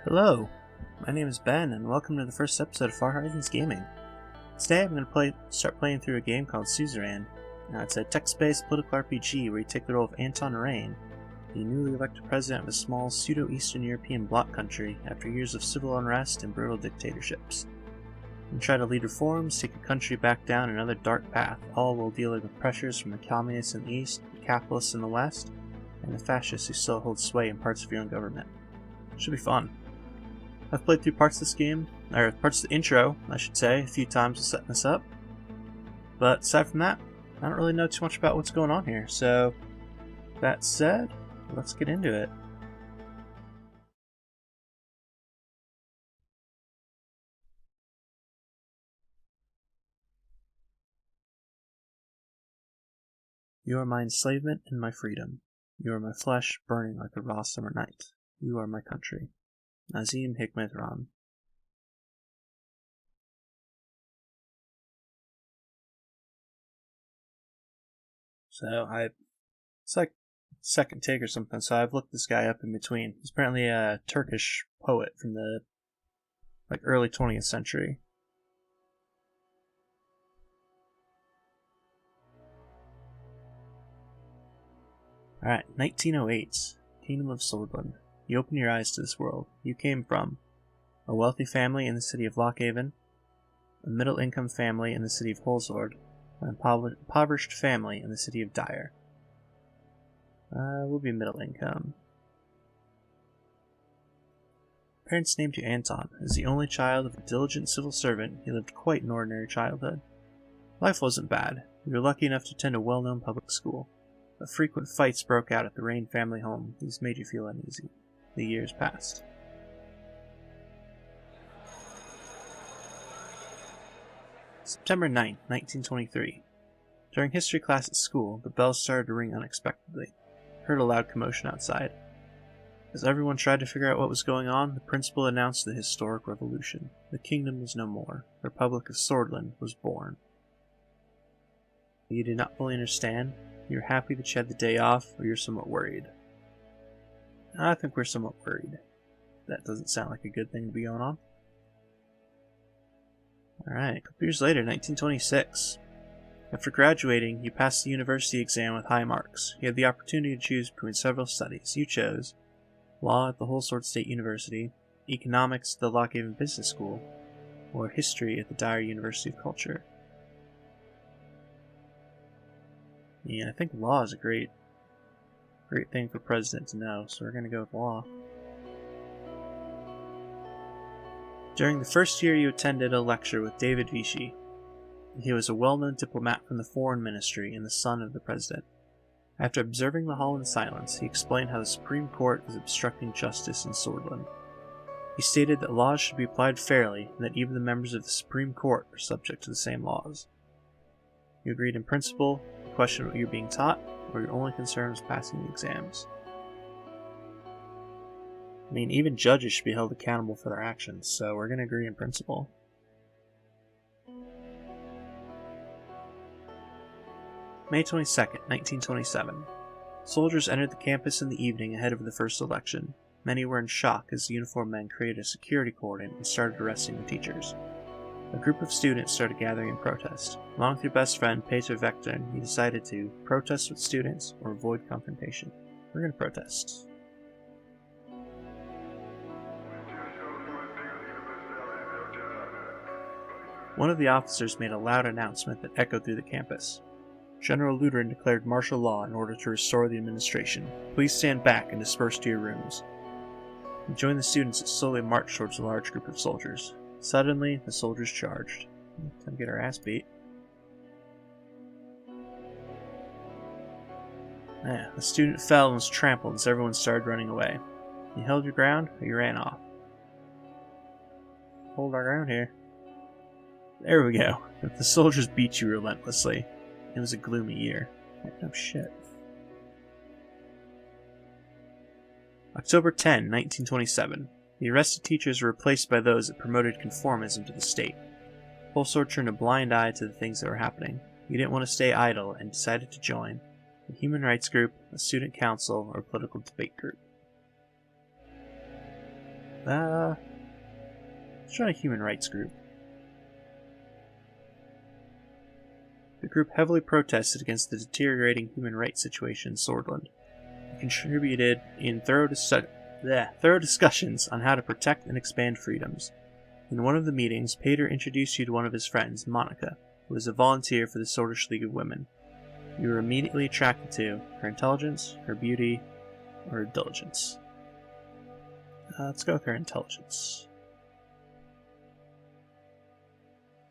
Hello, my name is Ben, and welcome to the first episode of Far Horizons Gaming. Today I'm going to start playing through a game called Suzerain. Now, it's a text-based political RPG where you take the role of Anton Rayne, the newly elected president of a small pseudo-Eastern European bloc country after years of civil unrest and brutal dictatorships. You try to lead reforms, take a country back down another dark path, all while dealing with pressures from the communists in the east, the capitalists in the west, and the fascists who still hold sway in parts of your own government. It should be fun. I've played through parts of this game, or parts of the intro, I should say, a few times setting this up. But aside from that, I don't really know too much about what's going on here, so that said, let's get into it. You are my enslavement and my freedom. You are my flesh burning like a raw summer night. You are my country. Nazim Hikmet Ram. So it's like second take or something, so I've looked this guy up in between. He's apparently a Turkish poet from the early 20th century. Alright, 1908, Kingdom of Sordland. You open your eyes to this world. You came from a wealthy family in the city of Lockhaven, a middle-income family in the city of Holzord, an impoverished family in the city of Dyer. We'll be middle income. Parents named you Anton. As the only child of a diligent civil servant, he lived quite an ordinary childhood. Life wasn't bad. You were lucky enough to attend a well-known public school. But frequent fights broke out at the Rayne family home. These made you feel uneasy. The years passed. September 9, 1923. During history class at school, the bells started to ring unexpectedly. Heard a loud commotion outside. As everyone tried to figure out what was going on, the principal announced the historic revolution. The kingdom was no more. The Republic of Sordland was born. You did not fully understand. You're happy that you had the day off, or you're somewhat worried. I think we're somewhat worried. That doesn't sound like a good thing to be going on. Alright, a couple years later, 1926. After graduating, you passed the university exam with high marks. You had the opportunity to choose between several studies. You chose law at the Holsword State University, economics at the Lockhaven Business School, or history at the Dyer University of Culture. Yeah, I think law is a great thing for president to know, so we're going to go with law. During the first year, you attended a lecture with David Vichy. He was a well-known diplomat from the Foreign Ministry and the son of the president. After observing the hall in silence, he explained how the Supreme Court is obstructing justice in Sordland. He stated that laws should be applied fairly, and that even the members of the Supreme Court are subject to the same laws. You agreed in principle, questioned what you were being taught, or your only concern was passing the exams. I mean, even judges should be held accountable for their actions, so we're going to agree in principle. May 22nd, 1927. Soldiers entered the campus in the evening ahead of the first election. Many were in shock as the uniformed men created a security cordon and started arresting the teachers. A group of students started gathering in protest. Along with your best friend, Peter Vector, you decided to protest with students or avoid confrontation. We're going to protest. One of the officers made a loud announcement that echoed through the campus. General Lutheran declared martial law in order to restore the administration. Please stand back and disperse to your rooms. You joined the students that slowly marched towards a large group of soldiers. Suddenly, the soldiers charged. Time to get our ass beat. The student fell and was trampled as everyone started running away. You held your ground, or you ran off? Hold our ground here. There we go. The soldiers beat you relentlessly. It was a gloomy year. Oh shit. October 10, 1927. The arrested teachers were replaced by those that promoted conformism to the state. Holsword turned a blind eye to the things that were happening. You didn't want to stay idle and decided to join a human rights group, a student council, or a political debate group. Let's try a human rights group. The group heavily protested against the deteriorating human rights situation in Sordland. It contributed in thorough discussions on how to protect and expand freedoms. In one of the meetings, Pater introduced you to one of his friends, Monica, who was a volunteer for the Sordish League of Women. You were immediately attracted to her intelligence, her beauty, or her diligence. Let's go with her intelligence.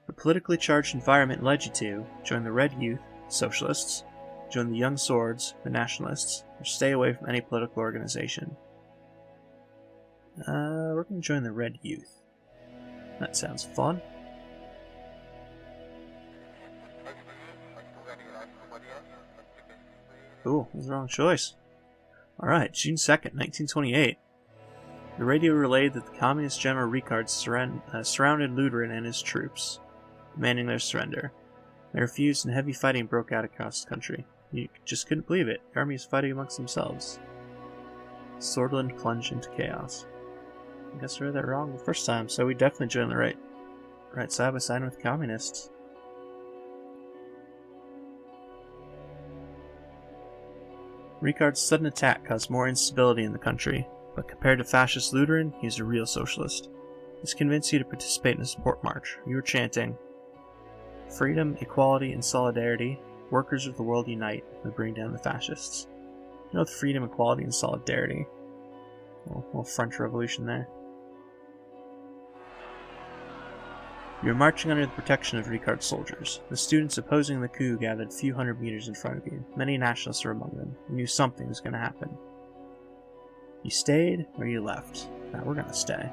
The politically charged environment led you to join the Red Youth, Socialists, join the Young Swords, the Nationalists, or stay away from any political organization. We're going to join the Red Youth. That sounds fun. Ooh, that was the wrong choice. Alright, June 2nd, 1928. The radio relayed that the Communist General Ricard surrounded Luderin and his troops, demanding their surrender. They refused and heavy fighting broke out across the country. You just couldn't believe it. The army is fighting amongst themselves. Sordland plunged into chaos. I guess I read that wrong the first time, so we definitely joined the right side by siding with communists. Ricard's sudden attack caused more instability in the country, but compared to fascist Luderin, he's a real socialist. This convinced you to participate in a support march. You were chanting, "Freedom, equality, and solidarity. Workers of the world unite and bring down the fascists." You know, with freedom, equality, and solidarity. A little French Revolution there. You were marching under the protection of Ricard's soldiers. The students opposing the coup gathered a few hundred meters in front of you. Many nationalists were among them. You knew something was going to happen. You stayed or you left. Now we're going to stay.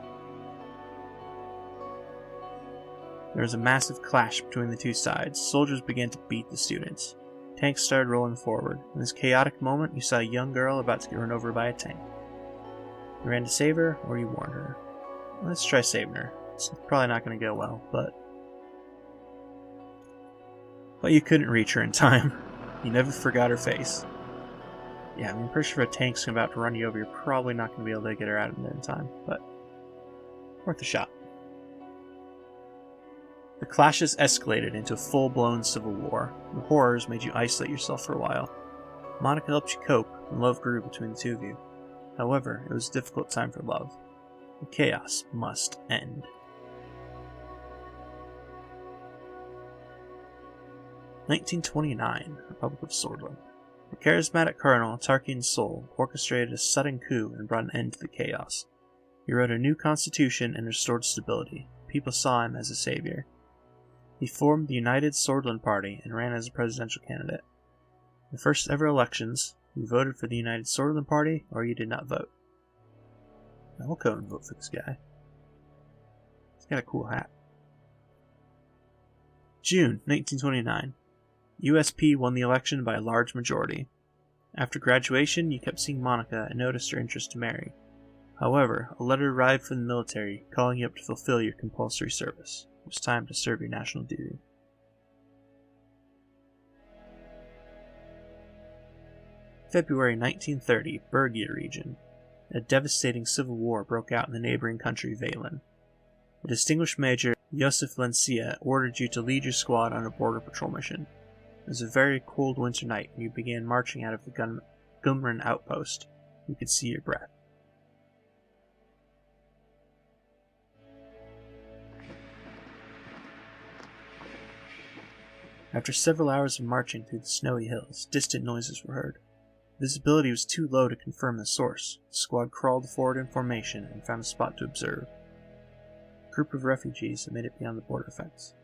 There was a massive clash between the two sides. Soldiers began to beat the students. Tanks started rolling forward. In this chaotic moment, you saw a young girl about to get run over by a tank. You ran to save her, or you warned her. Let's try saving her. It's probably not going to go well, but you couldn't reach her in time. You never forgot her face. Yeah, I mean, pretty sure if a tank's about to run you over, you're probably not going to be able to get her out of there in time, but worth a shot. The clashes escalated into a full-blown civil war. The horrors made you isolate yourself for a while. Monica helped you cope, and love grew between the two of you. However, it was a difficult time for love. The chaos must end. 1929, Republic of Sordland. The charismatic Colonel, Tarkin Sol, orchestrated a sudden coup and brought an end to the chaos. He wrote a new constitution and restored stability. People saw him as a savior. He formed the United Sordland Party and ran as a presidential candidate. In the first ever elections, you voted for the United Sordland Party or you did not vote. Now we'll go and vote for this guy. He's got a cool hat. June 1929. USP won the election by a large majority. After graduation, you kept seeing Monica and noticed her interest to marry. However, a letter arrived from the military calling you up to fulfill your compulsory service. It was time to serve your national duty. February 1930, Bergia region. A devastating civil war broke out in the neighboring country Valen. A distinguished Major, Josef Lencia, ordered you to lead your squad on a border patrol mission. It was a very cold winter night when you began marching out of the Gumran outpost. You could see your breath. After several hours of marching through the snowy hills, distant noises were heard. Visibility was too low to confirm the source. The squad crawled forward in formation and found a spot to observe. A group of refugees had made it beyond the border fence.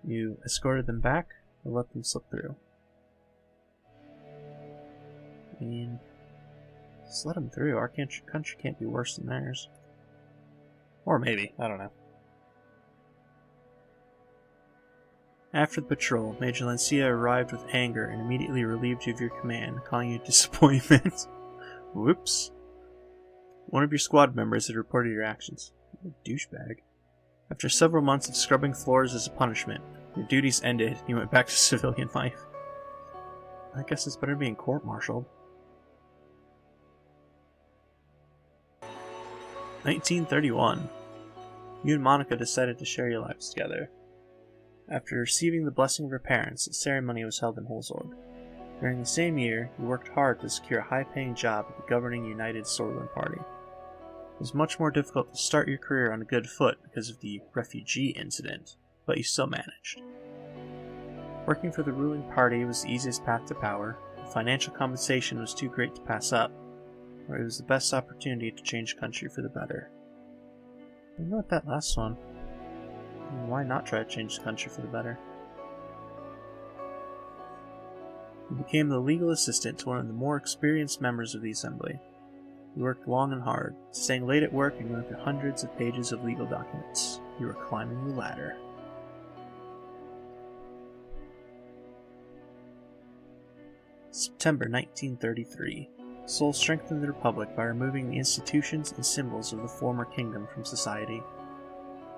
You escorted them back or let them slip through? I mean, just let them through. Our country can't be worse than theirs. Or maybe, I don't know. After the patrol, Major Lencia arrived with anger and immediately relieved you of your command, calling you disappointment. Whoops. One of your squad members had reported your actions. What a douchebag. After several months of scrubbing floors as a punishment, your duties ended and you went back to civilian life. I guess it's better being court-martialed. 1931. You and Monica decided to share your lives together. After receiving the blessing of her parents, a ceremony was held in Holzord. During the same year, you worked hard to secure a high-paying job at the governing United Sordland Party. It was much more difficult to start your career on a good foot because of the refugee incident, but you still managed. Working for the ruling party was the easiest path to power. The financial compensation was too great to pass up, or it was the best opportunity to change the country for the better. You know what, that last one? Why not try to change the country for the better? You became the legal assistant to one of the more experienced members of the Assembly. You worked long and hard, staying late at work and going through hundreds of pages of legal documents. You were climbing the ladder. September 1933. Sol strengthened the Republic by removing the institutions and symbols of the former kingdom from society.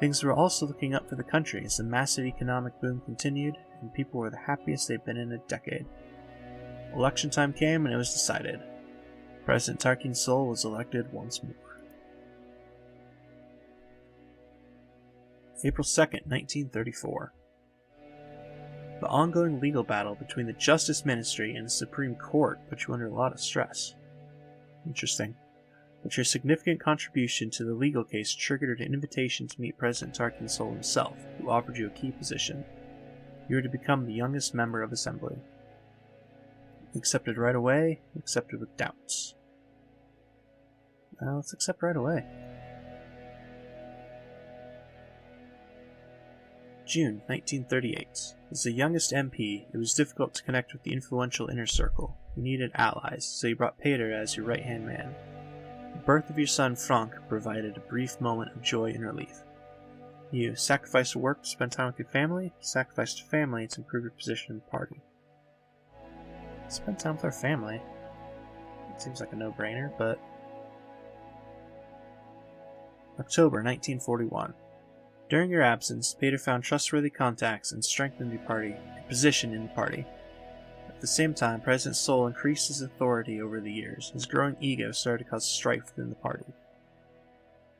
Things were also looking up for the country as the massive economic boom continued, and people were the happiest they'd been in a decade. Election time came and it was decided. President Tarkin Sol was elected once more. April 2nd, 1934. The ongoing legal battle between the Justice Ministry and the Supreme Court put you under a lot of stress. Interesting. But your significant contribution to the legal case triggered an invitation to meet President Tarkin Sol himself, who offered you a key position. You were to become the youngest member of Assembly. Accepted right away, accepted with doubts. Let's accept right away. June 1938. As the youngest MP, it was difficult to connect with the influential inner circle. You needed allies, so you brought Peter as your right-hand man. The birth of your son Frank provided a brief moment of joy and relief. You sacrificed work to spend time with your family, sacrificed family to improve your position in the party. Spend time with our family. It seems like a no-brainer, but... October 1941. During your absence, Peter found trustworthy contacts and strengthened your position in the party. At the same time, President Sol increased his authority over the years. His growing ego started to cause strife within the party.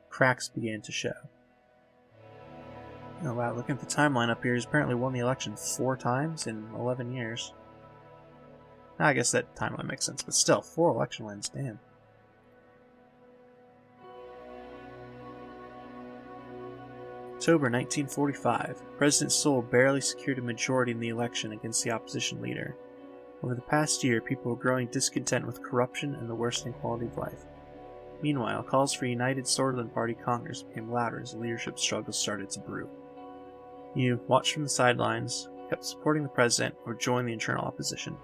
Cracks began to show. Oh wow, looking at the timeline up here, he's apparently won the election 4 times in 11 years. I guess that timeline makes sense, but still, 4 election wins, damn. October 1945. President Sol barely secured a majority in the election against the opposition leader. Over the past year, people were growing discontent with corruption and the worsening quality of life. Meanwhile, calls for a United Sordland Party Congress became louder as the leadership struggle started to brew. You watched from the sidelines, kept supporting the president, or joined the internal opposition.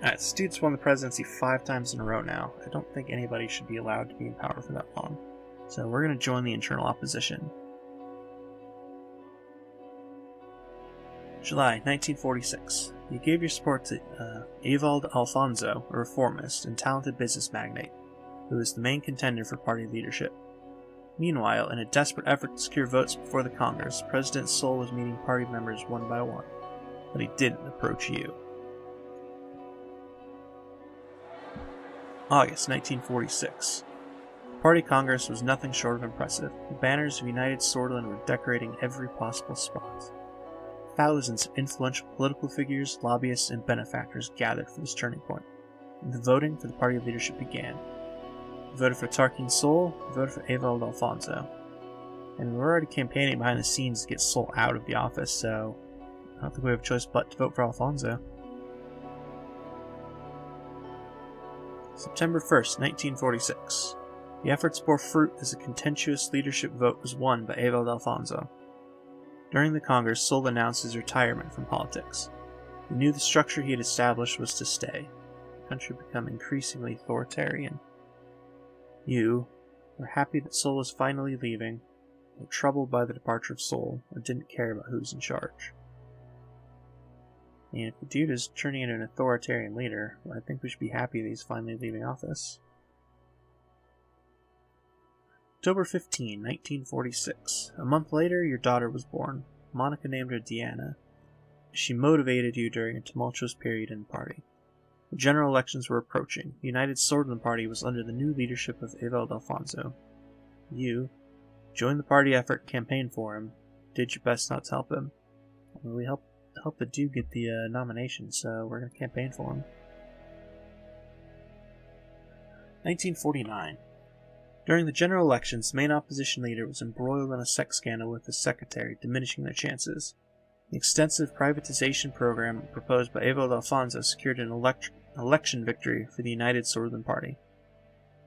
Alright, this dude's won the presidency 5 times in a row now. I don't think anybody should be allowed to be in power for that long. So we're going to join the internal opposition. July 1946. You gave your support to Evald Alfonso, a reformist and talented business magnate, who was the main contender for party leadership. Meanwhile, in a desperate effort to secure votes before the Congress, President Sol was meeting party members one by one, but he didn't approach you. August 1946. The Party Congress was nothing short of impressive. The banners of United Sordland were decorating every possible spot. Thousands of influential political figures, lobbyists, and benefactors gathered for this turning point, and the voting for the party leadership began. You voted for Tarkin Sol, you voted for Evald Alfonso. And we're already campaigning behind the scenes to get Sol out of the office, so I don't think we have a choice but to vote for Alfonso. September 1st, 1946. The efforts bore fruit as a contentious leadership vote was won by Evald Alfonso. During the Congress, Sol announced his retirement from politics. He knew the structure he had established was to stay. The country had become increasingly authoritarian. You were happy that Sol was finally leaving, were troubled by the departure of Sol, or didn't care about who was in charge. And if the dude is turning into an authoritarian leader, well, I think we should be happy that he's finally leaving office. October 15, 1946. A month later, your daughter was born. Monica named her Diana. She motivated you during a tumultuous period in the party. The general elections were approaching. The United Sordland Party was under the new leadership of Evald Alfonso. You joined the party effort, campaigned for him, did your best not to help him. Well, we helped the dude get the nomination, so we're going to campaign for him. 1949. During the general elections, the main opposition leader was embroiled in a sex scandal with his secretary, diminishing their chances. The extensive privatization program proposed by Evo Alfonso secured an election victory for the United Sordland Party.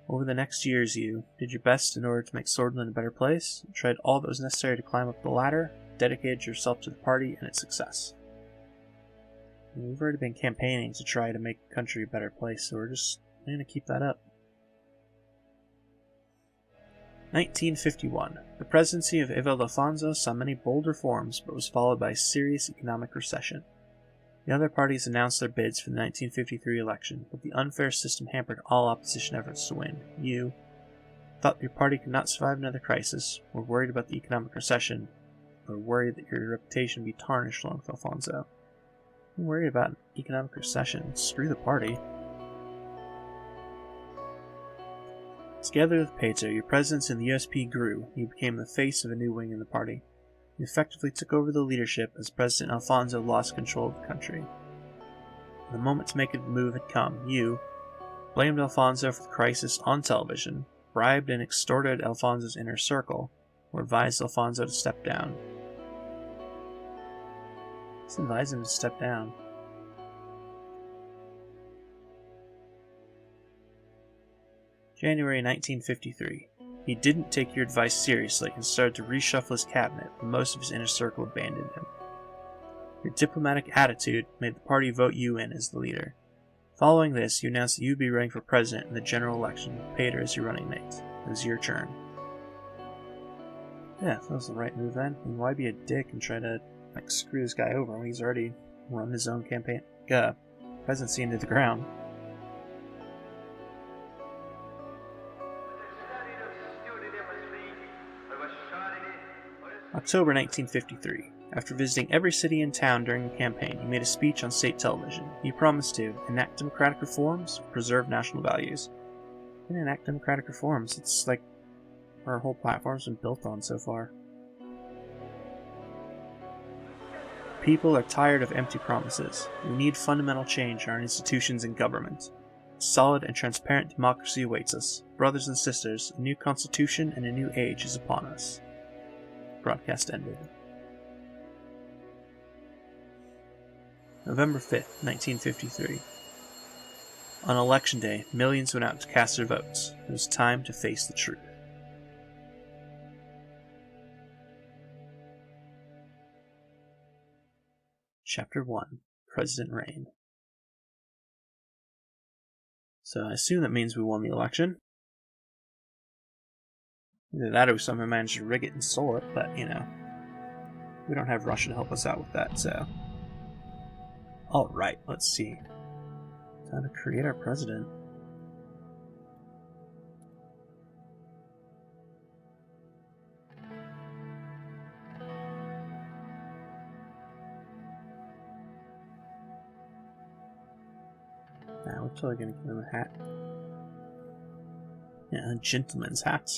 Over the next years, you did your best in order to make Sordland a better place, tried all that was necessary to climb up the ladder, dedicated yourself to the party and its success. We've already been campaigning to try to make the country a better place, so we're just going to keep that up. 1951. The presidency of Evo Alfonso saw many bold reforms, but was followed by a serious economic recession. The other parties announced their bids for the 1953 election, but the unfair system hampered all opposition efforts to win. You thought your party could not survive another crisis, were worried about the economic recession, or worried that your reputation would be tarnished along with Alfonso. I'm worried about an economic recession. Screw the party. Together with Pato, your presence in the USP grew. You became the face of a new wing in the party. You effectively took over the leadership as President Alfonso lost control of the country. The moment to make a move had come. You blamed Alfonso for the crisis on television, bribed and extorted Alfonso's inner circle, or advised Alfonso to step down. Let's advise him to step down. January 1953. He didn't take your advice seriously and started to reshuffle his cabinet, but most of his inner circle abandoned him. Your diplomatic attitude made the party vote you in as the leader. Following this, you announced that you would be running for president in the general election, with Pater as your running mate. It was your turn. Yeah, that was the right move then. I mean, why be a dick and try to screw this guy over when he's already run his own campaign, presidency into the ground? October 1953. After visiting every city and town during the campaign, you made a speech on state television. You promised to enact democratic reforms, preserve national values. And enact democratic reforms. It's like our whole platform's been built on so far. People are tired of empty promises. We need fundamental change in our institutions and government. A solid and transparent democracy awaits us. Brothers and sisters, a new constitution and a new age is upon us. Broadcast ended. November 5th, 1953. On election day, millions went out to cast their votes. It was time to face the truth. Chapter 1. President Rayne. So I assume that means we won the election. Either that or we somehow managed to rig it and stole it, but, you know, we don't have Russia to help us out with that, so. Alright, let's see. Time to create our president. Nah, we're totally gonna give him a hat. Yeah, a gentleman's hat.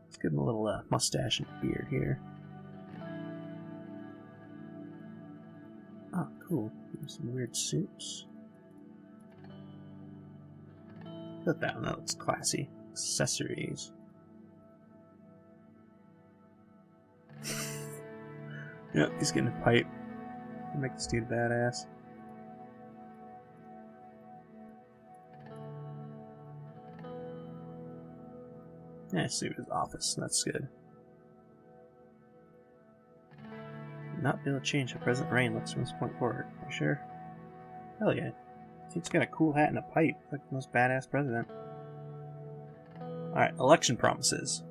Let's give him a little mustache and beard here. Oh, cool. Some weird suits. Look at that one, that looks classy. Accessories. Yep, he's getting a pipe. Make this dude badass. Yeah, suit his office. That's good. Not be able to change how President Rayne looks from this point forward. Are you sure? Hell yeah. Dude's got a cool hat and a pipe. Like the most badass president. Alright, election promises.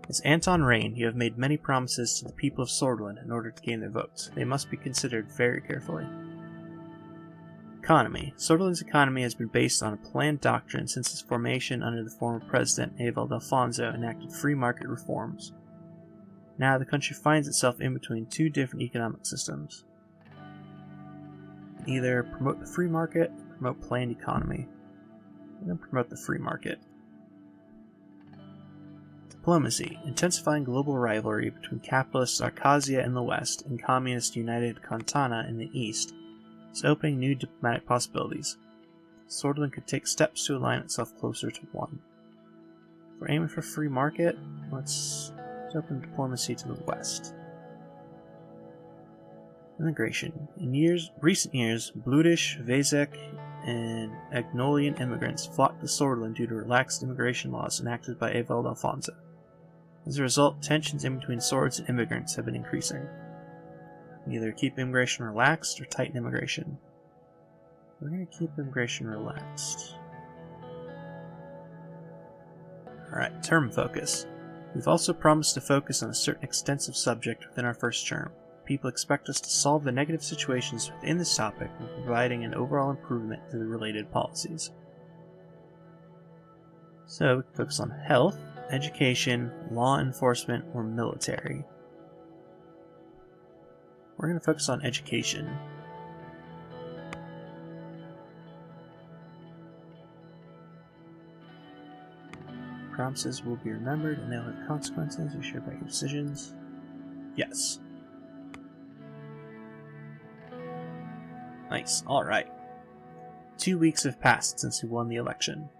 As Anton Rayne, you have made many promises to the people of Sordland in order to gain their votes. They must be considered very carefully. Economy. Sordland's economy has been based on a planned doctrine since its formation under the former president, Eval Alfonso, enacted free market reforms. Now the country finds itself in between two different economic systems. Either promote the free market or promote planned economy. We're going to promote the free market. Diplomacy. Intensifying global rivalry between capitalist Arcasia in the west and communist United Contana in the east is opening new diplomatic possibilities. Sordland could take steps to align itself closer to one. If we're aiming for free market, let's open diplomacy to the west. Immigration. In recent years, Bludish, Vezek, and Agnolian immigrants flocked to Sordland due to relaxed immigration laws enacted by Eval Alfonso. As a result, tensions in between swords and immigrants have been increasing. We either keep immigration relaxed or tighten immigration. We're going to keep immigration relaxed. Alright, term focus. We've also promised to focus on a certain extensive subject within our first term. People expect us to solve the negative situations within this topic and providing an overall improvement to the related policies. So, we can focus on health, education, law enforcement, or military. We're going to focus on education. Promises will be remembered and they'll have consequences. You should make your decisions. Yes. Nice. Alright. 2 weeks have passed since we won the election.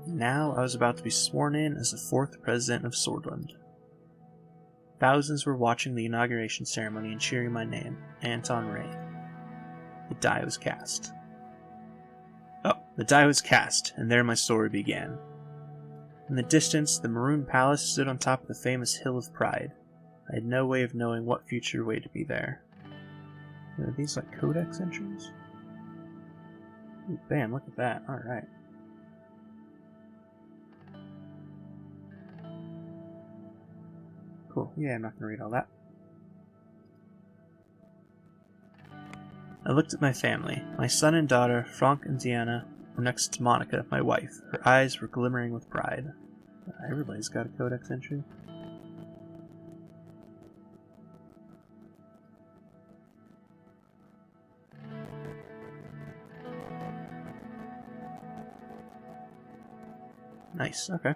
Now I was about to be sworn in as the 4th President of Sordland. Thousands were watching the inauguration ceremony and cheering my name, Anton Rayne. The die was cast. The die was cast, and there my story began. In the distance, the Maroon Palace stood on top of the famous Hill of Pride. I had no way of knowing what future way to be there. Are these like codex entries? Ooh, bam, look at that. Alright. Cool. Yeah, I'm not going to read all that. I looked at my family. My son and daughter, Frank and Diana, were next to Monica, my wife. Her eyes were glimmering with pride. Everybody's got a codex entry. Nice, okay.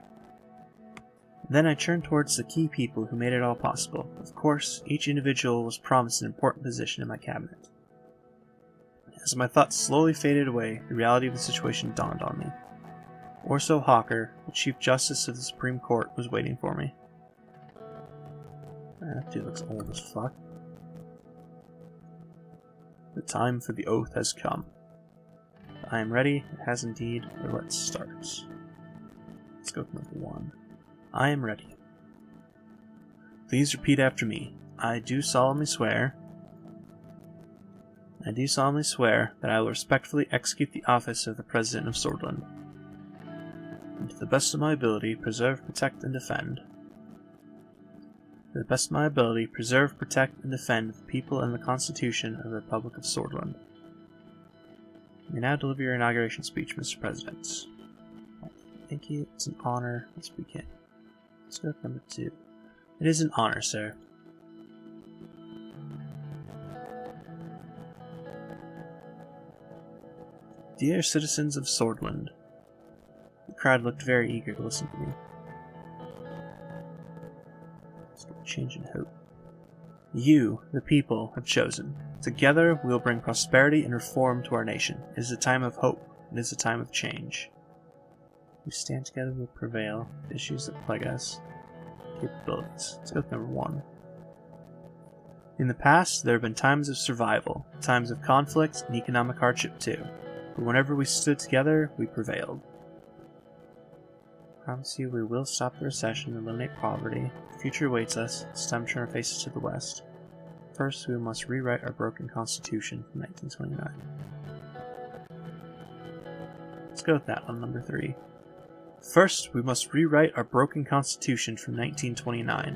Then I turned towards the key people who made it all possible. Of course, each individual was promised an important position in my cabinet. As my thoughts slowly faded away, the reality of the situation dawned on me. Orso Hawker, the Chief Justice of the Supreme Court, was waiting for me. That dude looks old as fuck. The time for the oath has come. I am ready, it has indeed, or let's start. Let's go with number 1. I am ready. Please repeat after me. I do solemnly swear that I will respectfully execute the office of the President of Sordland, and to the best of my ability preserve, protect, and defend. To the best of my ability preserve, protect, and defend the people and the Constitution of the Republic of Sordland. You may now deliver your inauguration speech, Mr. President. Thank you. It's an honor. Let's begin. Let's go with number 2. It is an honor, sir. Dear citizens of Sordland. The crowd looked very eager to listen to me. Let's get a change in hope. You, the people, have chosen. Together we will bring prosperity and reform to our nation. It is a time of hope. It is a time of change. We stand together, we will prevail. Issues that plague us. Capabilities. Let's go with number 1. In the past, there have been times of survival, times of conflict and economic hardship too. But whenever we stood together, we prevailed. I promise you we will stop the recession and eliminate poverty. The future awaits us. It's time to turn our faces to the west. First, we must rewrite our broken constitution from 1929. Let's go with that one, number 3. First, we must rewrite our broken constitution from 1929.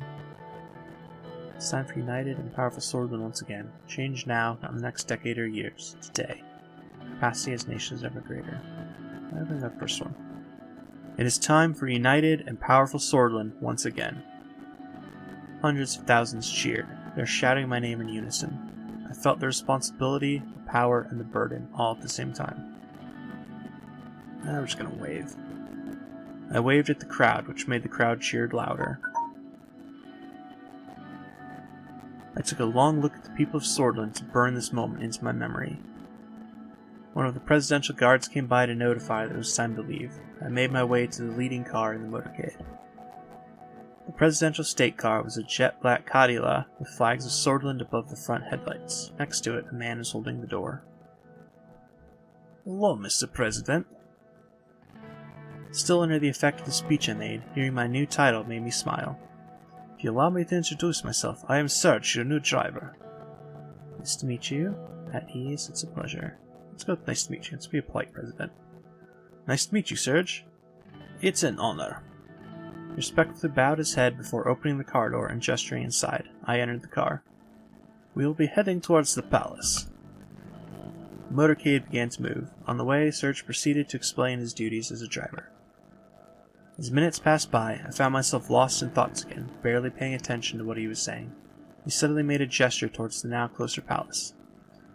It's time for united and powerful Sordland once again. Change now, not in the next decade or years. Today. Capacity as nations ever greater. I think that first one. It is time for united and powerful Sordland once again. Hundreds of thousands cheered. They were shouting my name in unison. I felt the responsibility, the power, and the burden all at the same time. I'm just gonna wave. I waved at the crowd, which made the crowd cheered louder. I took a long look at the people of Sordland to burn this moment into my memory. One of the presidential guards came by to notify that it was time to leave. I made my way to the leading car in the motorcade. The presidential state car was a jet black Cadillac with flags of Sordland above the front headlights. Next to it, a man was holding the door. Hello, Mr. President. Still under the effect of the speech I made, hearing my new title made me smile. If you allow me to introduce myself, I am Serge, your new driver. Nice to meet you. At ease, it's a pleasure. Let's go with nice to meet you. Let's be a polite president. Nice to meet you, Serge. It's an honor. He respectfully bowed his head before opening the car door and gesturing inside. I entered the car. We will be heading towards the palace. The motorcade began to move. On the way, Serge proceeded to explain his duties as a driver. As minutes passed by, I found myself lost in thoughts again, barely paying attention to what he was saying. He suddenly made a gesture towards the now closer palace.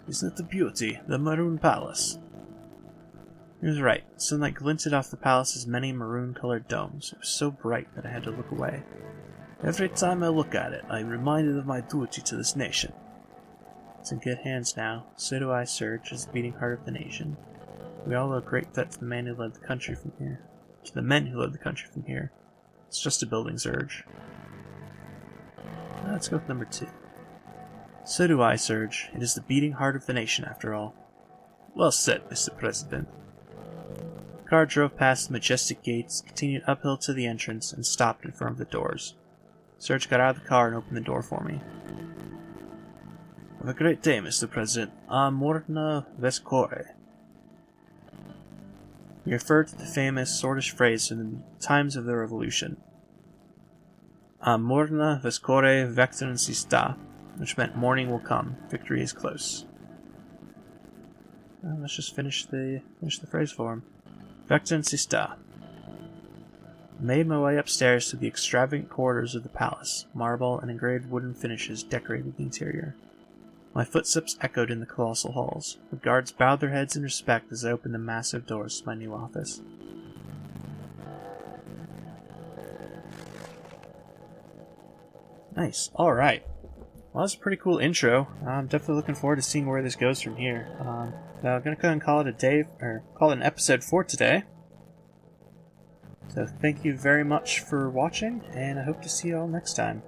Isn't it the beauty, the maroon palace? He was right. Sunlight glinted off the palace's many maroon-colored domes. It was so bright that I had to look away. Every time I look at it, I am reminded of my duty to this nation. It's in good hands now. So do I, Serge, as the beating heart of the nation. We all owe a great debt to the man who led the country from here. To the men who led the country from here. It's just a building, Serge. Let's go with number 2. So do I, Serge. It is the beating heart of the nation, after all. Well said, Mr. President. The car drove past the majestic gates, continued uphill to the entrance, and stopped in front of the doors. Serge got out of the car and opened the door for me. Have a great day, Mr. President. Morna Vescore. He referred to the famous Sordish phrase from the times of the Revolution. Morna Vescore Vectoren Sista, which meant morning will come, victory is close. Well, let's just finish the phrase for him. Vectoren Sista. I made my way upstairs to the extravagant corridors of the palace. Marble and engraved wooden finishes decorated the interior. My footsteps echoed in the colossal halls. The guards bowed their heads in respect as I opened the massive doors to my new office. Nice. Alright. Well, that's a pretty cool intro. I'm definitely looking forward to seeing where this goes from here. I'm going to go ahead and call it a day, or call it an episode for today. So thank you very much for watching, and I hope to see you all next time.